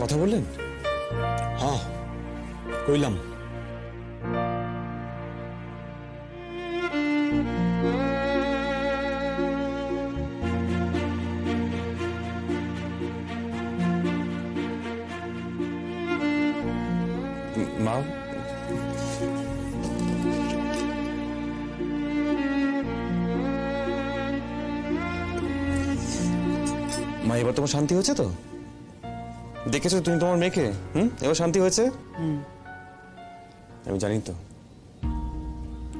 কথা বললেন? হ্যাঁ কইলাম। মা, মা এবার তোমার শান্তি হয়েছে তো? দেখেছো তুমি তোমার মেয়েকে? এবার শান্তি হয়েছে? আমি জানি তো,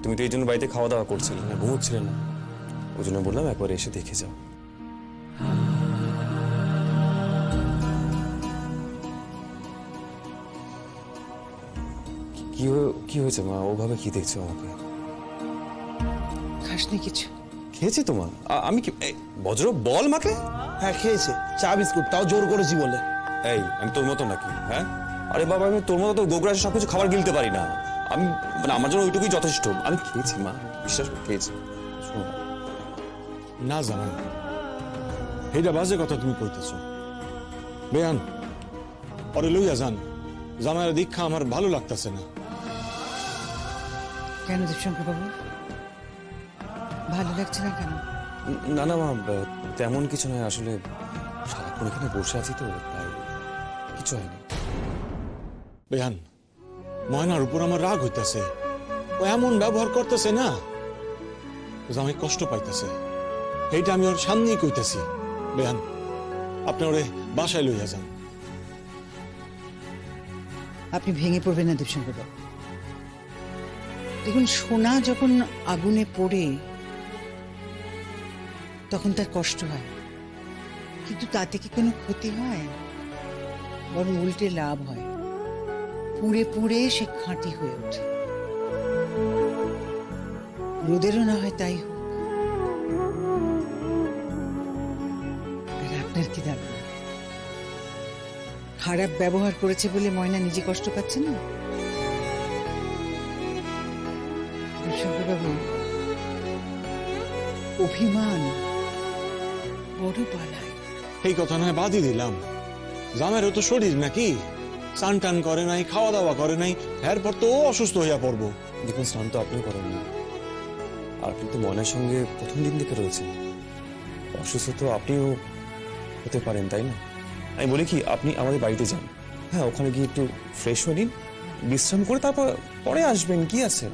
তুমি তো এই জন্য বাড়িতে খাওয়া দাওয়া করছিলে না, ঘুমোচ্ছিলে না। ওই জন্য বললাম একবার এসে দেখে যাও। কি হয়েছে মা? ওভাবে কি দেখছো আমাকে? খাসনি কিছু? খেয়েছি তোমার আমি কি বজ্র বল মাকে? হ্যাঁ খেয়েছে, চা বিস্কুট, তাও জোর করেছি বলে। এই আমি তোর মতো নাকি? হ্যাঁ আরে বাবা, আমি তোর মতো তো গোগ্রাসে সবকিছু খাবার গিলতে পারি না। আমি মানে আমার জন্য ওইটুকুই যথেষ্ট। আমি খেয়েছি মা, বিশ্বাস করে খেয়েছি। শোনো না জামাই, এইটা বাজে কথা তুমি কইতেছ। বেয়ান পরে লইয়া যান, জামাইয়ের দীক্ষা আমার ভালো লাগতেছে না। কেন দীপশঙ্কর বাবু, ভালো লাগছে না কেন? না না মা, তেমন কিছু নয়। আসলে সারাক্ষণ এখানে বসে আছি তো, তাই কিছু হয়নি। বেয়ান, ময়নার উপর আমার রাগ হইতেছে। ও এমন ব্যবহার করতেছে না, জামাই কষ্ট পাইতেছে। এইটা আমি ওর সামনেই কইতেছি। বেয়ান আপনি ওরে বাসায় লইয়া যান। আপনি ভেঙে পড়বেন না দীপশঙ্কর বাবু। দেখুন, সোনা যখন আগুনে পড়ে তখন তার কষ্ট হয়, কিন্তু তাতে কি কোনো ক্ষতি হয়? বরং উল্টে লাভ হয়। পুড়ে পুড়ে সে খাঁটি হয়ে ওঠে। রোদেরও না হয় তাই হোক। আর আপনার কি দাবি? খারাপ ব্যবহার করেছে বলে ময়না নিজে কষ্ট পাচ্ছে না? শঙ্করবাবু, অভিমান বড় পালায়। এই কথা নয় বাদই দিলাম, জামাইরও তো শরীর নাকি, চান টান করে নাই, খাওয়া দাওয়া করে নাই, এরপর তো ও অসুস্থ হইয়া পড়বো। দেখুন, স্নান তো আপনিও করেন না, আর কিন্তু মনের সঙ্গে প্রথম দিন থেকে রয়েছে। অসুস্থ তো আপনিও হতে পারেন, তাই না? আমি বলি কি, আপনি আমাদের বাড়িতে যান। হ্যাঁ, ওখানে গিয়ে একটু ফ্রেশ হয়ে নিন, বিশ্রাম করে তারপর পরে আসবেন। কি আছে?